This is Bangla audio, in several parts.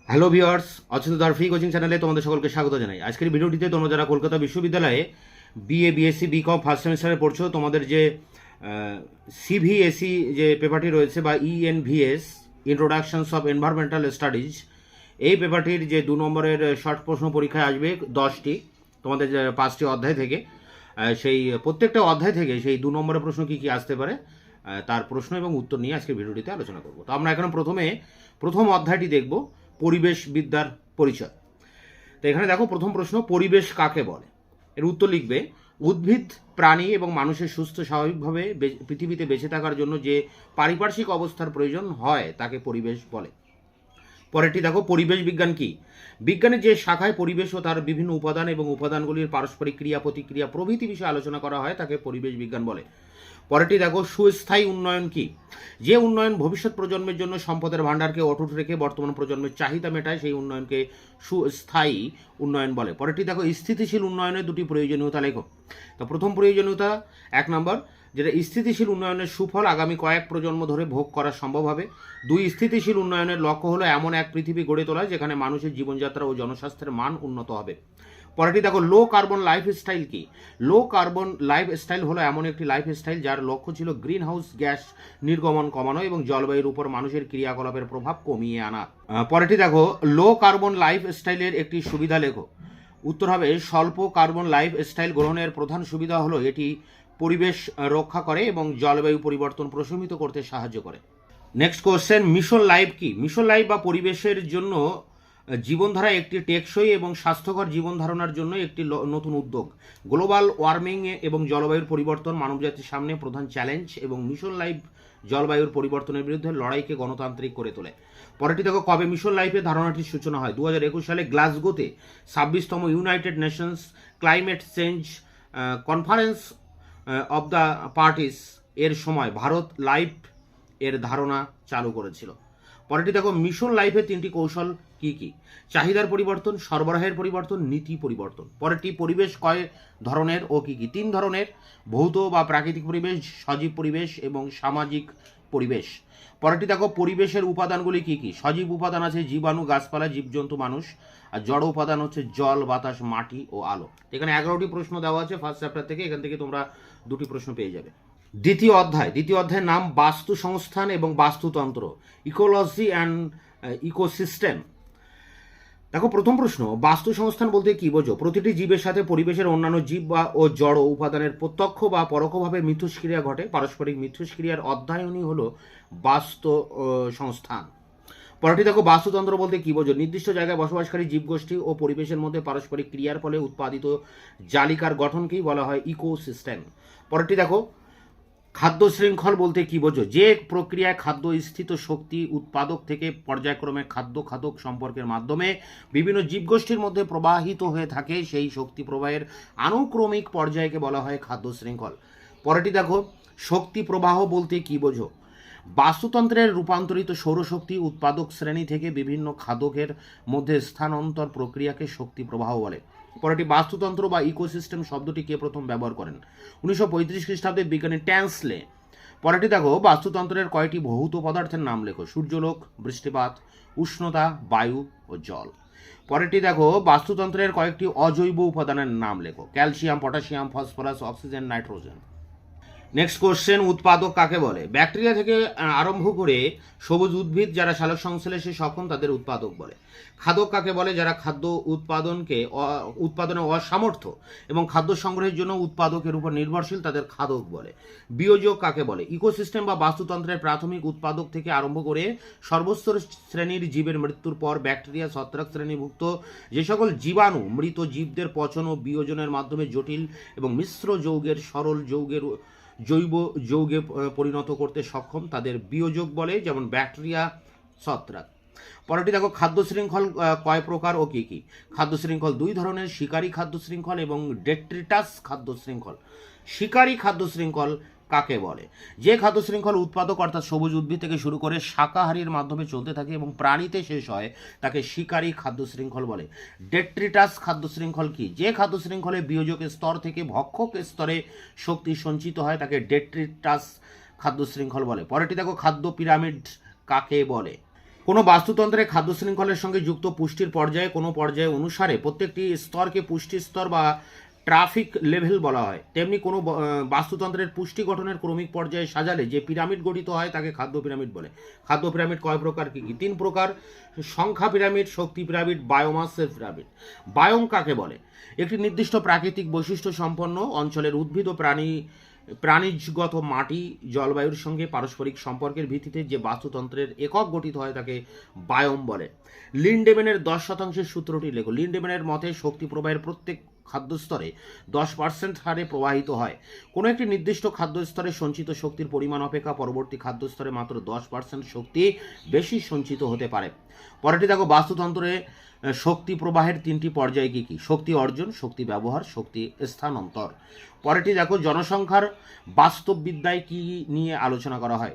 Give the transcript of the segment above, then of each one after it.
হ্যালো ভিউয়ার্স, অচিন্তদার ফ্রি কোচিং চ্যানেলে তোমাদের সকলকে স্বাগত জানাই। আজকের ভিডিওটিতে তোমরা যারা কলকাতা বিশ্ববিদ্যালয়ে বিএ বিএসসি বিকম ফার্স্ট সেমিস্টারে পড়ছো, তোমাদের যে সিভিএসই যে পেপারটি রয়েছে বা ENVS introductions of environmental studies, এই পেপারটির যে 2 নম্বরের শর্ট প্রশ্ন পরীক্ষায় আসবে 10টি, তোমাদের যে 5টি অধ্যায় থেকে, সেই প্রত্যেকটা অধ্যায় থেকে সেই 2 নম্বরের প্রশ্ন কী কী আসতে পারে তার প্রশ্ন এবং উত্তর নিয়ে আজকে ভিডিওটিতে আলোচনা করব। তো আমরা এখন প্রথম অধ্যায়টি দেখব, পরিবেশ বিদ্যার পরিচয়। তো এখানে দেখো প্রথম প্রশ্ন, পরিবেশ কাকে বলে? এর উত্তর লিখবে, উদ্ভিদ, প্রাণী এবং মানুষের সুস্থ স্বাভাবিকভাবে পৃথিবীতে বেঁচে থাকার জন্য যে পারিপার্শ্বিক অবস্থার প্রয়োজন হয় তাকে পরিবেশ বলে। পরেরটি দেখো, পরিবেশ বিজ্ঞান কি? বিজ্ঞানের যে শাখায় পরিবেশ ও তার বিভিন্ন উপাদান এবং উপাদানগুলির পারস্পরিক ক্রিয়া প্রতিক্রিয়া প্রভৃতি বিষয়ে আলোচনা করা হয় তাকে পরিবেশ বিজ্ঞান বলে। পরেরটি দেখো, সুস্থায়ী উন্নয়ন কি? যে উন্নয়ন ভবিষ্যৎ প্রজন্মের জন্য সম্পদের ভাণ্ডারকে অটুট রেখে বর্তমান প্রজন্মের চাহিদা মেটায় সেই উন্নয়নকে সুস্থায়ী উন্নয়ন বলে। পরেরটি দেখো, স্থিতিশীল উন্নয়নের 2টি প্রয়োজনীয়তা লেখো। তো প্রথম প্রয়োজনীয়তা 1 নম্বর, যেটা স্থিতিশীল উন্নয়নের সুফল আগামী কয়েক প্রজন্ম ধরে ভোগ করা সম্ভব হবে। 2, স্থিতিশীল উন্নয়নের লক্ষ্য হলো এমন এক পৃথিবী গড়ে তোলা যেখানে মানুষের জীবনযাত্রা ও জনস্বাস্থ্যের মান উন্নত হবে। পরেরটি দেখো, লো কার্বন লাইফস্টাইল কি? লো কার্বন লাইফস্টাইল হলো এমন একটি লাইফস্টাইল যার লক্ষ্য ছিল গ্রিন হাউস গ্যাস নির্গমন কমানো এবং জলবায়ুর উপর মানুষের ক্রিয়াকলাপের প্রভাব কমিয়ে আনা। পরেরটি দেখো, লো কার্বন লাইফস্টাইলের একটি সুবিধা লেখো। উত্তর হবে, স্বল্প কার্বন লাইফস্টাইল গ্রহণের প্রধান সুবিধা হলো এটি পরিবেশ রক্ষা করে এবং জলবায়ু পরিবর্তন প্রশমিত করতে সাহায্য করে। নেক্সট কোশ্চেন, মিশন লাইফ কি? মিশন লাইফ বা পরিবেশের জন্য জীবনধারা একটি টেকসই এবং স্বাস্থ্যকর জীবন ধারণার জন্য একটি নতুন উদ্যোগ। গ্লোবাল ওয়ার্মিং এবং জলবায়ুর পরিবর্তন মানবজাতির সামনে প্রধান চ্যালেঞ্জ এবং মিশন লাইফ জলবায়ুর পরিবর্তনের বিরুদ্ধে লড়াইকে গণতান্ত্রিক করে তোলে। পরেরটি দেখো, কবে মিশন লাইফের ধারণাটির সূচনা হয়? 2021 সালে গ্লাসগোতে 26তম United Nations climate change conference of the parties এর সময় ভারত লাইফ এর ধারণা চালু করেছিল। পরেরটি দেখো, মিশন লাইফের 3টি কৌশল কি কি? চাহিদার পরিবর্তন, সরবরাহের পরিবর্তন, নীতি পরিবর্তন। পরেরটি, পরিবেশ কয় ধরনের ও কি কি? 3 ধরনের, ভৌত বা প্রাকৃতিক পরিবেশ, সজীব পরিবেশ এবং সামাজিক পরিবেশ। পরেরটি দেখো, পরিবেশের উপাদানগুলি কি কি? সজীব উপাদান আছে জীবাণু, গাছপালা, জীবজন্তু, মানুষ। আর জড় উপাদান হচ্ছে জল, বাতাস, মাটি ও আলো। এখানে 11টি প্রশ্ন দেওয়া আছে ফার্স্ট চ্যাপ্টার থেকে, এখান থেকে তোমরা 2টি প্রশ্ন পেয়ে যাবে। দ্বিতীয় অধ্যায়ের নাম বাস্তু সংস্থান এবং বাস্তুতন্ত্র, ইকোলজি অ্যান্ড ইকোসিস্টেম। দেখো প্রথম প্রশ্ন, বাস্তু সংস্থান বলতে কি বোঝো? প্রতিটি জীবের সাথে পরিবেশের অন্যান্য জীব ও জড় উপাদানের প্রত্যক্ষ বা পরোক্ষভাবে মিথস্ক্রিয়া ঘটে। পারস্পরিক মিথস্ক্রিয়ার অধ্যয়নই হলো বাস্তু সংস্থান। পরেরটি দেখো, বাস্তুতন্ত্র বলতে কি বোঝো? নির্দিষ্ট জায়গায় বসবাসকারী জীবগোষ্ঠী ও পরিবেশের মধ্যে পারস্পরিক ক্রিয়ার ফলে উৎপাদিত জালিকার গঠনকেই বলা হয় ইকোসিস্টেম। পরেরটি দেখো, খাদ্য শৃঙ্খল বলতে কি বোঝো? যে প্রক্রিয়ায় খাদ্য স্থিত শক্তি উৎপাদক থেকে পর্যায়ক্রমে খাদ্য খাদক সম্পর্কের মাধ্যমে বিভিন্ন জীবগোষ্ঠীর মধ্যে প্রবাহিত হয়ে থাকে, সেই শক্তি প্রবাহের আনুক্রমিক পর্যায়কে বলা হয় খাদ্য শৃঙ্খল। পরেরটি দেখো, শক্তি প্রবাহ বলতে কি বোঝো? বাস্তুতন্ত্রের রূপান্তরিত সৌরশক্তি উৎপাদক শ্রেণী থেকে বিভিন্ন খাদকের মধ্যে স্থানান্তর প্রক্রিয়াকে শক্তি প্রবাহ বলে। পরেরটি, বাস্তুতন্ত্র বা ইকোসিস্টেম শব্দটি কে প্রথম ব্যবহার করেন? 1935 খ্রিস্টাব্দে বিজ্ঞানী ট্যান্সলে। পরেরটি দেখো, বাস্তুতন্ত্রের কয়টি ভৌত পদার্থের নাম লেখো? সূর্যলোক, বৃষ্টিপাত, উষ্ণতা, বায়ু ও জল। পরেরটি দেখো, বাস্তুতন্ত্রের কয়েকটি অজৈব উপাদানের নাম লেখো? Calcium, potassium, phosphorus, oxygen, nitrogen. Next question, উৎপাদক কাকে বলে? ব্যাকটেরিয়া থেকে আরম্ভ করে সবুজ উদ্ভিদ যারা সালোক সংশ্লেষে সক্ষম তাদের উৎপাদক বলে। খাদক কাকে বলে? যারা খাদ্য উৎপাদনে অসামর্থ্য এবং খাদ্য সংগ্রহের জন্য উৎপাদকের উপর নির্ভরশীল তাদের খাদক বলে। বিয়োজক কাকে বলে? ইকোসিস্টেম বা বাস্তুতন্ত্রের প্রাথমিক উৎপাদক থেকে আরম্ভ করে সর্বস্তর শ্রেণীর জীবের মৃত্যুর পর ব্যাকটেরিয়া ছত্রাক শ্রেণীভুক্ত যে সকল জীবাণু মৃত জীবদের পচন ও বিয়োজনের মাধ্যমে জটিল এবং মিশ্র যৌগের সরল জৈব যৌগে পরিণত করতে সক্ষম তাদের বিয়োজক বলে, যেমন ব্যাকটেরিয়া, ছত্রাক। পরেরটি দেখো, খাদ্য শৃঙ্খল কয় প্রকার ও কি কি? খাদ্য শৃঙ্খল 2 ধরনের, শিকারী খাদ্য শৃঙ্খল এবং ডেট্রিটাস খাদ্য শৃঙ্খল। শিকারী খাদ্য শৃঙ্খল কাকে বলে? যে খাদ্য শৃঙ্খল উৎপাদক অর্থাৎ সবুজ উদ্ভিদ থেকে শুরু করে শাকাহারীর মাধ্যমে চলতে থাকে এবং প্রাণীতে শেষ হয় তাকে শিকারী খাদ্য শৃঙ্খল বলে। ডেট্রিটাস খাদ্য শৃঙ্খল কি? যে খাদ্য শৃঙ্খলে বিয়োজক স্তর থেকে ভক্ষক স্তরে শক্তি সঞ্চিত হয় তাকে ডেট্রিটাস খাদ্য শৃঙ্খল বলে। পরেরটি দেখো, খাদ্য পিরামিড কাকে বলে? কোনো বাস্তুতন্ত্রে খাদ্য শৃঙ্খলের সঙ্গে যুক্ত পুষ্টির পর্যায়ে কোনো পর্যায়ে অনুসারে প্রত্যেকটি স্তরকে পুষ্টি স্তর বা ট্রাফিক লেভেল বলা হয়। তেমনি কোনো বাস্তুতন্ত্রের পুষ্টি গঠনের ক্রমিক পর্যায়ে সাজালে যে পিরামিড গঠিত হয় তাকে খাদ্য পিরামিড বলে। খাদ্য পিরামিড কয় প্রকার, কি কি? 3 প্রকার: সংখ্যা পিরামিড, শক্তি পিরামিড, বায়োমাসের পিরামিড। বায়োম কাকে বলে? একটি নির্দিষ্ট প্রাকৃতিক বৈশিষ্ট্য সম্পন্ন অঞ্চলের উদ্ভিদ ও প্রাণীজগত মাটি জলবায়ুর সঙ্গে পারস্পরিক সম্পর্কের ভিত্তিতে যে বাস্তুতন্ত্রের একক গঠিত হয় তাকে বায়োম বলে। লিন্ডেম্যানের 10% সূত্রটি লেখো। লিন্ডেম্যানের মতে শক্তি প্রবাহের প্রত্যেক খাদ্যস্তরে 10% হারে প্রবাহিত হয়। কোনো একটি নির্দিষ্ট খাদ্যস্তরে সঞ্চিত শক্তির পরিমাণ অপেক্ষা পরবর্তী খাদ্যস্তরে মাত্র 10% শক্তি বেশি সঞ্চিত হতে পারে। পরেরটি দেখো, বাস্তুতন্ত্রে শক্তি প্রবাহের 3টি পর্যায় কি কি? শক্তি অর্জন, শক্তি ব্যবহার, শক্তি স্থানান্তর। পরেরটি দেখো, জনসংখ্যার বাস্তববিদ্যায় কি নিয়ে আলোচনা করা হয়?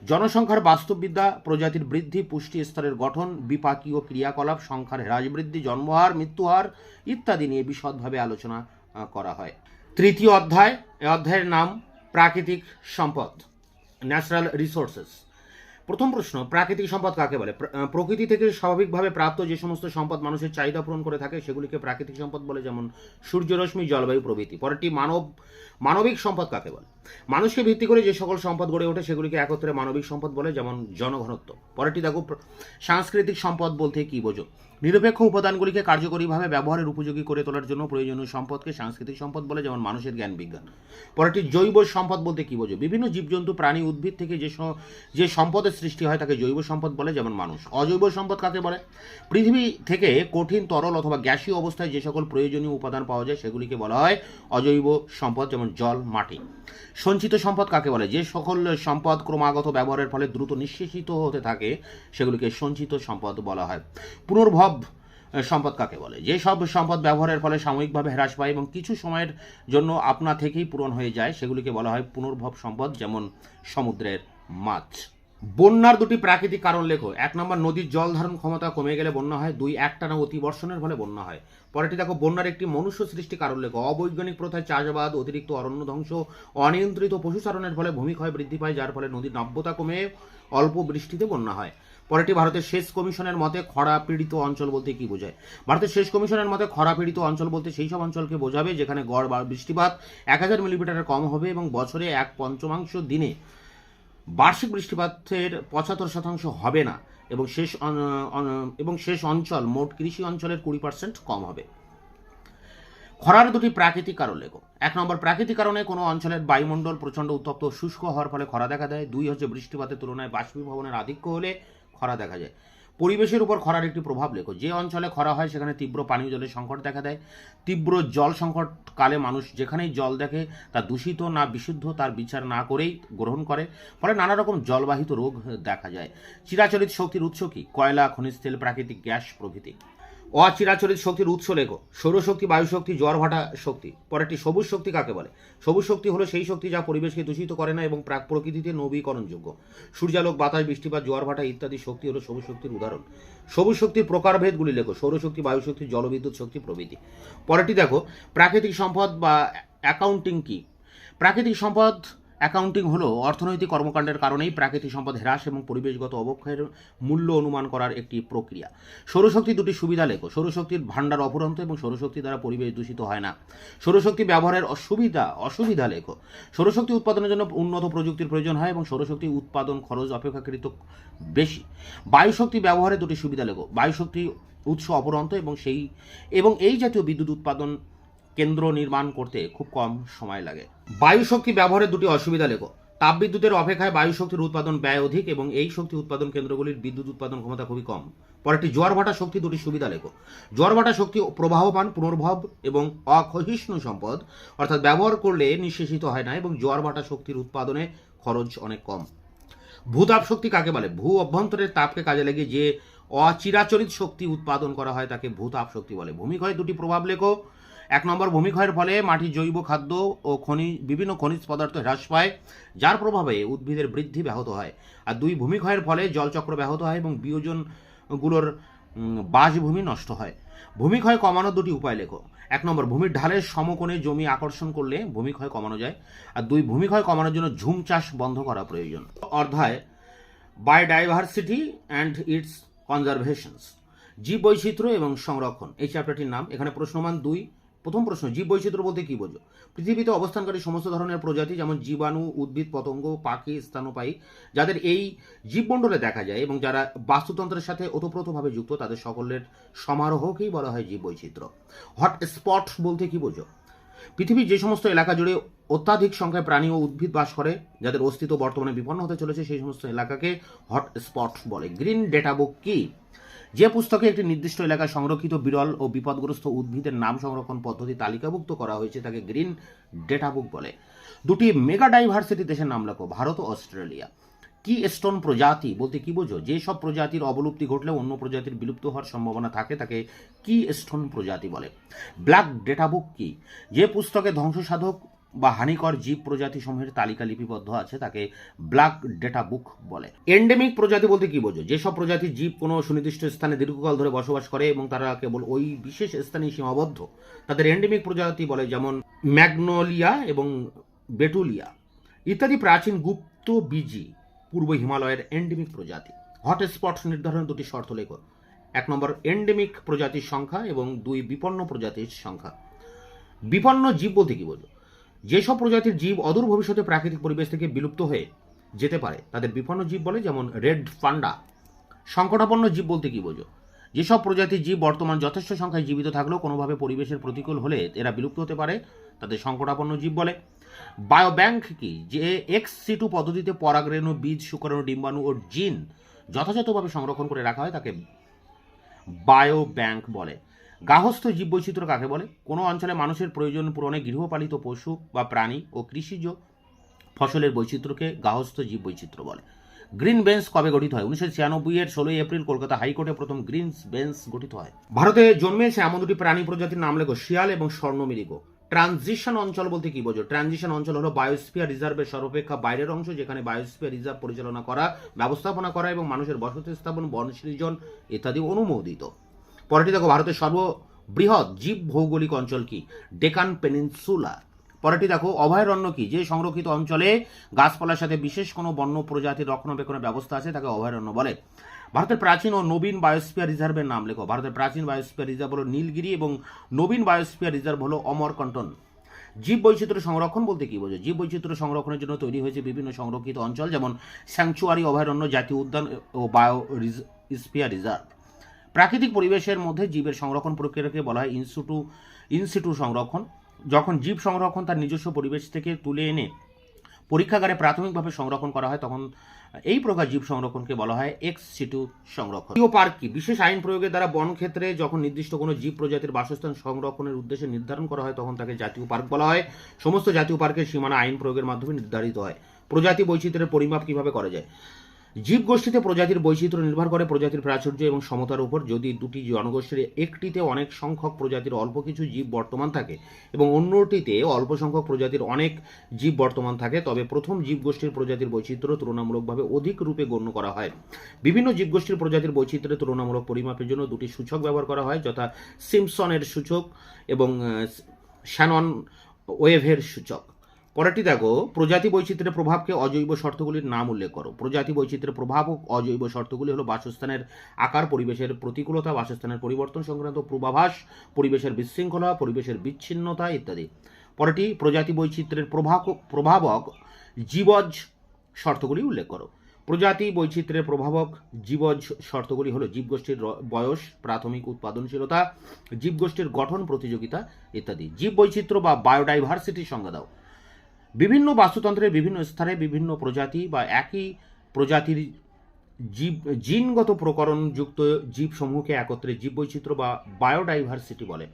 জনসংখ্যার বাস্তববিদ্যা প্রজাতির বৃদ্ধি, পুষ্টি স্তরের গঠন, বিপাকীয় ক্রিয়াকলাপ, সংখ্যার হ্রাস বৃদ্ধি, জন্মহার, মৃত্যুহার ইত্যাদি নিয়ে বিশদভাবে আলোচনা করা হয়। তৃতীয় অধ্যায়, এই অধ্যায়ের নাম প্রাকৃতিক সম্পদ, ন্যাচারাল রিসোর্সেস। প্রথম প্রশ্ন, প্রাকৃতিক সম্পদ কাকে বলে? প্রকৃতি থেকে স্বাভাবিকভাবে প্রাপ্ত যে সমস্ত সম্পদ মানুষের চাহিদা পূরণ করে থাকে সেগুলিকে প্রাকৃতিক সম্পদ বলে, যেমন সূর্যরশ্মি, জলবায়ু প্রভৃতি। পরেরটি, মানবিক সম্পদ কাকে বলে? মানুষকে ভিত্তি করে যে সকল সম্পদ গড়ে ওঠে সেগুলিকে একত্রে মানবিক সম্পদ বলে, যেমন জনঘনত্ব। পরেরটি দেখো, সাংস্কৃতিক সম্পদ বলতে কি বোঝো? নিরপেক্ষ উপাদানগুলিকে কার্যকরীভাবে ব্যবহারের উপযোগী করে তোলার জন্য প্রয়োজনীয় সম্পদকে সাংস্কৃতিক সম্পদ বলে, যেমন মানুষের জ্ঞান বিজ্ঞান। পরেরটি, জৈব সম্পদ বলতে কি বোঝো? বিভিন্ন জীবজন্তু, প্রাণী, উদ্ভিদ থেকে যে সম্পদের সৃষ্টি হয় তাকে জৈব সম্পদ বলে, যেমন মানুষ। অজৈব সম্পদ কাকে বলে? পৃথিবী থেকে কঠিন, তরল অথবা গ্যাসীয় অবস্থায় যে সকল প্রয়োজনীয় উপাদান পাওয়া যায় সেগুলিকে বলা হয় অজৈব সম্পদ, যেমন জল, মাটি। সঞ্চিত সম্পদ কাকে বলে? যে সকল সম্পদ ক্রমাগত ব্যবহারের ফলে দ্রুত নিঃশেষিত হতে থাকে সেগুলিকে সঞ্চিত সম্পদ বলা হয়। পুনর্ভব সম্পদ কাকে বলে? যে সব সম্পদ ব্যবহারের ফলে সাময়িকভাবে হ্রাস পায় এবং কিছু সময়ের জন্য আপনা থেকেই পূরণ হয়ে যায় সেগুলিকে বলা হয় পুনর্ভব সম্পদ, যেমন সমুদ্রের মাছ। বন্যার 2টি প্রাকৃতিক কারণ লেখো। 1 নম্বর, নদীর জল ধারণ ক্ষমতা কমে গেলে বন্যা হয়। 2, একটানা অতিবর্ষণের ফলে বন্যা হয়। পরেরটি দেখো, বন্যার একটি মনুষ্য সৃষ্টি কারণ লেখো। অবৈজ্ঞানিক প্রথায় চাষাবাদ, অতিরিক্ত অরণ্য ধ্বংস, অনিয়ন্ত্রিত পশুচারণের ফলে ভূমিক্ষয় বৃদ্ধি পায়, যার ফলে নদীর নাব্যতা কমে অল্প বৃষ্টিতে বন্যা হয়। পরেরটি, ভারতের সেচ কমিশনের মতে খরা পীড়িত অঞ্চল বলতে কি বোঝায়? ভারতের সেচ কমিশনের মতে খরা পীড়িত অঞ্চল বলতে সেই সব অঞ্চলকে বোঝাবে যেখানে গড় বৃষ্টিপাত 1000 মিলিমিটারের কম হবে এবং বছরে 1/5 দিনে বার্ষিক বৃষ্টিপাতের 75% হবে না, এবং শেষ অঞ্চল মোট কৃষি অঞ্চলের 20% কম হবে। খরার 2টি প্রাকৃতিক কারণ লেখো। 1 নম্বর, প্রাকৃতিক কারণে কোনো অঞ্চলের বায়ুমণ্ডল প্রচণ্ড উত্তপ্ত শুষ্ক হওয়ার ফলে খরা দেখা দেয়। 2 হচ্ছে বৃষ্টিপাতের তুলনায় বাষ্পীভবনের আধিক্য হলে খরা দেখা যায়। পরিবেশের উপর খরার একটি প্রভাব লেখো। যে অঞ্চলে খরা হয় সেখানে তীব্র পানীয় জলের সংকট দেখা দেয়। তীব্র জল সংকট কালে মানুষ যেখানেই জল দেখে তা দূষিত না বিশুদ্ধ তার বিচার না করেই গ্রহণ করে, ফলে নানা রকম জলবাহিত রোগ দেখা যায়। চিরাচরিত শক্তির উৎস কি? কয়লা, খনিজ তেল, প্রাকৃতিক গ্যাস প্রভৃতি। অচিরাচরিত শক্তির উৎস লেখো। সৌরশক্তি, বায়ুশক্তি, জোয়ার-ভাটা শক্তি। পরেরটি, সবুজ শক্তি কাকে বলে? সবুজ শক্তি হলো সেই শক্তি যা পরিবেশকে দূষিত করে না এবং প্রকৃতিতে নবীকরণযোগ্য। সূর্যালোক, বাতাস, বৃষ্টিপাত, জোয়ার-ভাটা ইত্যাদি শক্তি হলো সবুজ শক্তির উদাহরণ। সবুজ শক্তির প্রকারভেদগুলি লেখো। সৌরশক্তি, বায়ুশক্তি, জলবিদ্যুৎ শক্তি প্রভৃতি। পরেরটি দেখো, প্রাকৃতিক সম্পদ বা অ্যাকাউন্টিং কি? প্রাকৃতিক সম্পদ অ্যাকাউন্টিং হলো অর্থনৈতিক কর্মকাণ্ডের কারণেই প্রাকৃতিক সম্পদ হ্রাস এবং পরিবেশগত অবক্ষয়ের মূল্য অনুমান করার একটি প্রক্রিয়া। সৌরশক্তির 2টি সুবিধা লেখো। সৌরশক্তির ভাণ্ডার অফুরন্ত এবং সৌরশক্তি দ্বারা পরিবেশ দূষিত হয় না। সৌরশক্তি ব্যবহারের অসুবিধা লেখো। সৌরশক্তি উৎপাদনের জন্য উন্নত প্রযুক্তির প্রয়োজন হয় এবং সৌরশক্তি উৎপাদন খরচ অপেক্ষাকৃত বেশি। বায়ুশক্তি ব্যবহারের 2টি সুবিধা লেখো। বায়ুশক্তি উৎস অফুরন্ত এবং এই জাতীয় বিদ্যুৎ উৎপাদন কেন্দ্র নির্মাণ করতে খুব কম সময় লাগে। বায়ুশক্তি ব্যবহারের 2টি অসুবিধা লেখো। তাপবিদ্যুতের অপেক্ষায় বায়ুশক্তির উৎপাদন ব্যয় অধিক এবং এই শক্তি উৎপাদন কেন্দ্রগুলির বিদ্যুৎ উৎপাদন ক্ষমতা খুবই কম। পরেরটি, জোয়ার-ভাটা শক্তি 2টি সুবিধা লেখো। জোয়ার-ভাটা শক্তি প্রবাহমান, পুনর্ভব এবং অক্ষয়িষ্ণু সম্পদ, অর্থাৎ ব্যবহার করলে নিঃশেষিত হয় না এবং জোয়ার-ভাটা শক্তির উৎপাদনে খরচ অনেক কম। ভূতাপ শক্তি কাকে বলে? ভূ অভ্যন্তরের তাপকে কাজে লাগিয়ে যে অচিরাচরিত শক্তি উৎপাদন করা হয় তাকে ভূতাপ শক্তি বলে। ভূমিক্ষয়ের 2টি প্রভাব লেখো। 1 নম্বর, ভূমিক্ষয়ের ফলে মাটির জৈব খাদ্য ও বিভিন্ন খনিজ পদার্থ হ্রাস পায়, যার প্রভাবে উদ্ভিদের বৃদ্ধি ব্যাহত হয়। আর 2, ভূমিক্ষয়ের ফলে জলচক্র ব্যাহত হয় এবং বিয়োজনগুলোর বাসভূমি নষ্ট হয়। ভূমিক্ষয় কমানোর 2টি উপায় লেখো। 1 নম্বর, ভূমির ঢালের সমকোণে জমি আকর্ষণ করলে ভূমিক্ষয় কমানো যায়। আর 2, ভূমিক্ষয় কমানোর জন্য ঝুম চাষ বন্ধ করা প্রয়োজন। অধ্যায় বায়োডাইভার্সিটি অ্যান্ড ইটস কনজারভেশনস, জীব বৈচিত্র্য এবং সংরক্ষণ, এই চ্যাপ্টারটির নাম। এখানে প্রশ্নমান 2। প্রথম প্রশ্ন, জীব বৈচিত্র্য বলতে কি বোঝো? পৃথিবীতে অবস্থানকারী সমস্ত ধরনের প্রজাতি, যেমন জীবাণু, উদ্ভিদ, পতঙ্গ, পাখি, স্তন্যপায়ী, যাদের এই জীবমণ্ডলে দেখা যায় এবং যারা বাস্তুতন্ত্রের সাথে ওতপ্রোতভাবে যুক্ত, তাদের সকলের সমারোহকেই বলা হয় জীব বৈচিত্র্য। হটস্পট বলতে কি বোঝো? পৃথিবীর যে সমস্ত এলাকা জুড়ে অত্যাধিক সংখ্যায় প্রাণী ও উদ্ভিদ বাস করে, যাদের অস্তিত্ব বর্তমানে বিপন্ন হতে চলেছে, সেই সমস্ত এলাকাকে হটস্পট বলে। গ্রিন ডেটা বুক কি? যে পুস্তকে একটি নির্দিষ্ট এলাকায় সংরক্ষিত বিরল ও বিপদগ্রস্ত উদ্ভিদের নাম সংরক্ষণ পদ্ধতি তালিকাভুক্ত করা হয়েছে তাকে গ্রিন ডেটা বুক বলে। দুটি মেগা ডাইভার্সিটি দেশের নাম লেখো, ভারত ও অস্ট্রেলিয়া। কি স্টোন প্রজাতি বলতে কি বোঝো? যে সব প্রজাতির অবলুপ্তি ঘটলে অন্য প্রজাতির বিলুপ্ত হওয়ার সম্ভাবনা থাকে তাকে কি স্টোন প্রজাতি বলে। ব্ল্যাক ডেটা বুক কি? যে পুস্তকে ধ্বংসসাধক বা হানিকর জীব প্রজাতি সমূহের তালিকা লিপিবদ্ধ আছে তাকে ব্ল্যাক ডেটা বুক বলে। এন্ডেমিক প্রজাতি বলতে কি বোঝো? যেসব প্রজাতির জীব কোনো সুনির্দিষ্ট স্থানে দীর্ঘকাল ধরে বসবাস করে এবং তারা কেবল ওই বিশেষ স্থানে সীমাবদ্ধ, তাদের এন্ডেমিক প্রজাতি বলে, যেমন ম্যাগনোলিয়া এবং বেটুলিয়া ইত্যাদি প্রাচীন গুপ্ত বীজি পূর্ব হিমালয়ের এন্ডেমিক প্রজাতি। হটস্পট নির্ধারণের দুটি শর্ত লেখো। 1 নম্বর, এন্ডেমিক প্রজাতির সংখ্যা এবং 2 বিপন্ন প্রজাতির সংখ্যা। বিপন্ন জীব বলতে কি বোঝো? যেসব প্রজাতির জীব অদূর ভবিষ্যতে প্রাকৃতিক পরিবেশ থেকে বিলুপ্ত হয়ে যেতে পারে তাদের বিপন্ন জীব বলে, যেমন রেড পান্ডা। সংকটাপন্ন জীব বলতে কি বোঝো? যেসব প্রজাতির জীব বর্তমান যথেষ্ট সংখ্যায় জীবিত থাকলেও কোনোভাবে পরিবেশের প্রতিকূল হলে এরা বিলুপ্ত হতে পারে, তাদের সংকটাপন্ন জীব বলে। বায়োব্যাংক কি? যে ex-situ পদ্ধতিতে পরাগরেণু, বীজ, শুক্রাণু, ডিম্বাণু ও জিন যথাযথভাবে সংরক্ষণ করে রাখা হয় তাকে বায়োব্যাংক বলে। গার্হস্থ্য জীববৈচিত্র্য কাকে বলে? কোনো অঞ্চলে মানুষের প্রয়োজন পূরণে গৃহপালিত পশু বা প্রাণী ও কৃষিজ ফসলের বৈচিত্র্যকে গার্হস্থ্য জীববৈচিত্র্য বলে। গ্রিন বেঞ্চ কবে গঠিত হয়? 1996 এর 16 এপ্রিল কলকাতা হাইকোর্টে প্রথম গ্রিন বেঞ্চ গঠিত হয়। ভারতে জন্মেছে এমন দুটি প্রাণী প্রজাতির নাম লেখো, শিয়াল এবং স্বর্ণমৃগ। ট্রানজিশন অঞ্চল বলতে কি বোঝো? ট্রানজিশন অঞ্চল হলো বায়োস্ফিয়ার রিজার্ভের সর্বাপেক্ষা বাইরের অংশ, যেখানে বায়োস্ফিয়ার রিজার্ভ পরিচালনা করা, ব্যবস্থাপনা করা এবং মানুষের বসতি স্থাপন, বন সৃজন ইত্যাদি অনুমোদিত। পরেরটি দেখো, ভারতের সর্ববৃহৎ জীব ভৌগোলিক অঞ্চল কি? ডেকান পেনিনসুলা। পরেরটি দেখো, অভয়ারণ্য কি? যে সংরক্ষিত অঞ্চলে গাছপালার সাথে বিশেষ কোনো বন্য প্রজাতির রক্ষণাবেক্ষণের ব্যবস্থা আছে তাকে অভয়ারণ্য বলে। ভারতের প্রাচীন ও নবীন বায়োস্ফিয়ার রিজার্ভের নাম লেখো। ভারতের প্রাচীন বায়োস্ফিয়ার রিজার্ভ হলো নীলগিরি এবং নবীন বায়োস্ফিয়ার রিজার্ভ হলো অমরকন্টন। জীব বৈচিত্র্য সংরক্ষণ বলতে কি বোঝো? জীব বৈচিত্র্য সংরক্ষণের জন্য তৈরি হয়েছে বিভিন্ন সংরক্ষিত অঞ্চল, যেমন স্যাংচুয়ারি, অভয়ারণ্য, জাতীয় উদ্যান ও বায়োস্ফিয়ার রিজার্ভ। প্রাকৃতিক পরিবেশের মধ্যে জীবের সংরক্ষণ প্রক্রিয়াকে বলা হয় ইনসিটু সংরক্ষণ। যখন জীব সংরক্ষণ তার নিজস্ব পরিবেশ থেকে তুলে এনে পরীক্ষাগারে প্রাথমিকভাবে সংরক্ষণ করা হয় তখন এই প্রকার জীব সংরক্ষণকে বলা হয় ex-situ সংরক্ষণ। জাতীয় পার্ক কি? বিশেষ আইন প্রয়োগের দ্বারা বনক্ষেত্রে যখন নির্দিষ্ট কোনো জীব প্রজাতির বাসস্থান সংরক্ষণের উদ্দেশ্যে নির্ধারণ করা হয় তখন তাকে জাতীয় পার্ক বলা হয়। সমস্ত জাতীয় পার্কের সীমানা আইন প্রয়োগের মাধ্যমে নির্ধারিত হয়। প্রজাতি বৈচিত্র্যের পরিমাপ কিভাবে করা যায়? জীবগোষ্ঠীতে প্রজাতির বৈচিত্র্য নির্ভর করে প্রজাতির প্রাচুর্য এবং সমতার উপর। যদি দুটি জনগোষ্ঠীর একটিতে অনেক সংখ্যক প্রজাতির অল্প কিছু জীব বর্তমান থাকে এবং অন্যটিতে অল্প সংখ্যক প্রজাতির অনেক জীব বর্তমান থাকে, তবে প্রথম জীবগোষ্ঠীর প্রজাতির বৈচিত্র্য তুলনামূলকভাবে অধিক রূপে গণ্য করা হয়। বিভিন্ন জীবগোষ্ঠীর প্রজাতির বৈচিত্র্যের তুলনামূলক পরিমাপের জন্য দুটি সূচক ব্যবহার করা হয়, যথা সিম্পসনের সূচক এবং শ্যানন ওয়েভের সূচক। পরেরটি দেখো, প্রজাতি বৈচিত্র্যের প্রভাবকে অজৈব শর্তগুলির নাম উল্লেখ করো। প্রজাতি বৈচিত্র্যের প্রভাব ও অজৈব শর্তগুলি হলো বাসস্থানের আকার, পরিবেশের প্রতিকূলতা, বাসস্থানের পরিবর্তন সংক্রান্ত পূর্বাভাস, পরিবেশের বিশৃঙ্খলা, পরিবেশের বিচ্ছিন্নতা ইত্যাদি। পরেরটি, প্রজাতি বৈচিত্র্যের প্রভাবক জীবজ শর্তগুলি উল্লেখ করো। প্রজাতি বৈচিত্র্যের প্রভাবক জীবজ শর্তগুলি হলো জীবগোষ্ঠীর বয়স, প্রাথমিক উৎপাদনশীলতা, জীবগোষ্ঠীর গঠন, প্রতিযোগিতা ইত্যাদি। জীব বৈচিত্র্য বা বায়োডাইভার্সিটির সংজ্ঞা দাও। বিভিন্ন বাস্তুতন্ত্রের বিভিন্ন স্থানে বিভিন্ন প্রজাতি বা একই প্রজাতির জিনগত প্রকরণযুক্ত জীবসমূহকে একত্রে জীববৈচিত্র্য বা বায়োডাইভার্সিটি বলে।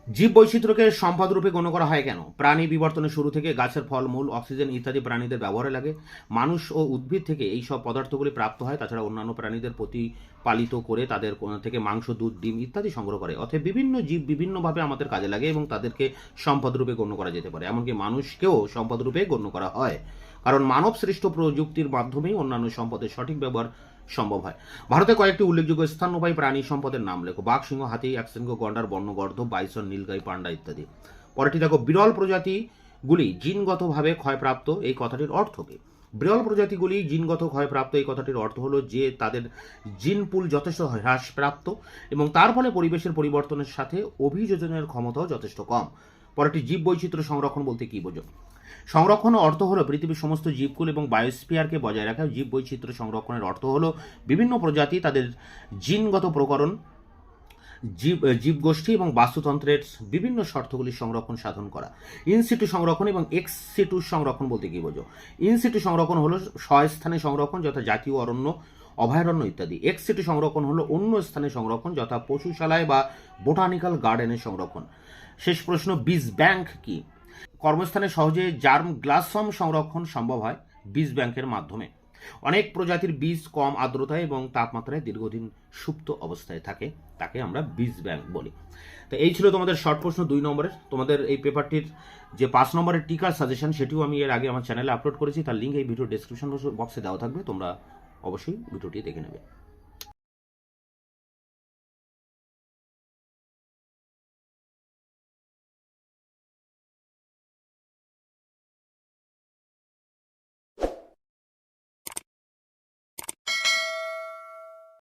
জীববৈচিত্র্যকে সম্পদরূপে গণ্য করা হয় কেন? প্রাণী বিবর্তনের শুরু থেকে গাছের ফল, মূল, অক্সিজেন ইত্যাদি প্রাণীদের ব্যবহারে লাগে। মানুষ ও উদ্ভিদ থেকে এই সব পদার্থগুলি প্রাপ্ত হয়। তাছাড়া অন্যান্য প্রাণীদের প্রতিপালিত করে তাদের থেকে মাংস, দুধ, ডিম ইত্যাদি সংগ্রহ করে। অতএব বিভিন্ন জীব বিভিন্নভাবে আমাদের কাজে লাগে এবং তাদেরকে সম্পদরূপে গণ্য করা যেতে পারে। এমনকি মানুষকেও সম্পদরূপে গণ্য করা হয়, কারণ মানব সৃষ্ট প্রযুক্তির মাধ্যমেই অন্যান্য সম্পদের সঠিক ব্যবহার সম্ভব হয়। ভারতে কয়েকটি উল্লেখযোগ্য স্তন্যপায়ী প্রাণী সম্পদের নাম লেখো। বাঘ, সিংহ, হাতি, একশৃঙ্গ গন্ডার, বর্ণগর্ধব, বাইসন, নীলগাই, পান্ডা ইত্যাদি। পরেরটি দেখো, বিরল প্রজাতিগুলি জিনগতভাবে ক্ষয়প্রাপ্ত, এই কথাটির অর্থ কী? বিরল প্রজাতিগুলি জিনগত ক্ষয়প্রাপ্ত। এই কথাটির অর্থ হলো যে তাদের জিন পুল যথেষ্ট হ্রাসপ্রাপ্ত এবং তার ফলে পরিবেশের পরিবর্তনের সাথে অভিযোজনের ক্ষমতাও যথেষ্ট কম। পরেরটি জীব বৈচিত্র্য সংরক্ষণ বলতে কি বোঝো? সংরক্ষণ অর্থ হলো পৃথিবীর সমস্ত জীবকুল এবং বায়োস্ফিয়ারকে বজায় রাখা। জীব বৈচিত্র্য সংরক্ষণের অর্থ হলো বিভিন্ন প্রজাতি তাদের জিনগত প্রকরণ, জীবগোষ্ঠী এবং বাস্তুতন্ত্রের বিভিন্ন শর্তগুলি সংরক্ষণ সাধন করা। ইনসিটু সংরক্ষণ এবং এক্স সিটু সংরক্ষণ বলতে কি বোঝো? ইনসিটু সংরক্ষণ হলো স্বস্থানে সংরক্ষণ যথা জাতীয় অরণ্য, অভয়ারণ্য ইত্যাদি। এক্স সিটু সংরক্ষণ হলো অন্য স্থানে সংরক্ষণ যথা পশুশালায় বা বোটানিক্যাল গার্ডেনের সংরক্ষণ। শেষ প্রশ্ন, বীজ ব্যাংক কি? কর্মস্থানে সহজে জার্ম গ্লাসম সংরক্ষণ সম্ভব হয় বীজ ব্যাংকের মাধ্যমে। অনেক প্রজাতির বীজ কম আর্দ্রতায় এবং তাপমাত্রায় দীর্ঘদিন সুপ্ত অবস্থায় থাকে, তাকে আমরা বীজ ব্যাংক বলি। তো এই ছিল তোমাদের শর্ট প্রশ্ন 2 নম্বরের। তোমাদের এই পেপারটির যে 5 নম্বরের টিকার সাজেশন সেটিও আমি এর আগে আমার চ্যানেলে আপলোড করেছি, তার লিঙ্ক এই ভিডিও ডেসক্রিপশন বক্সে দেওয়া থাকবে, তোমরা অবশ্যই ভিডিওটি দেখে নেবে।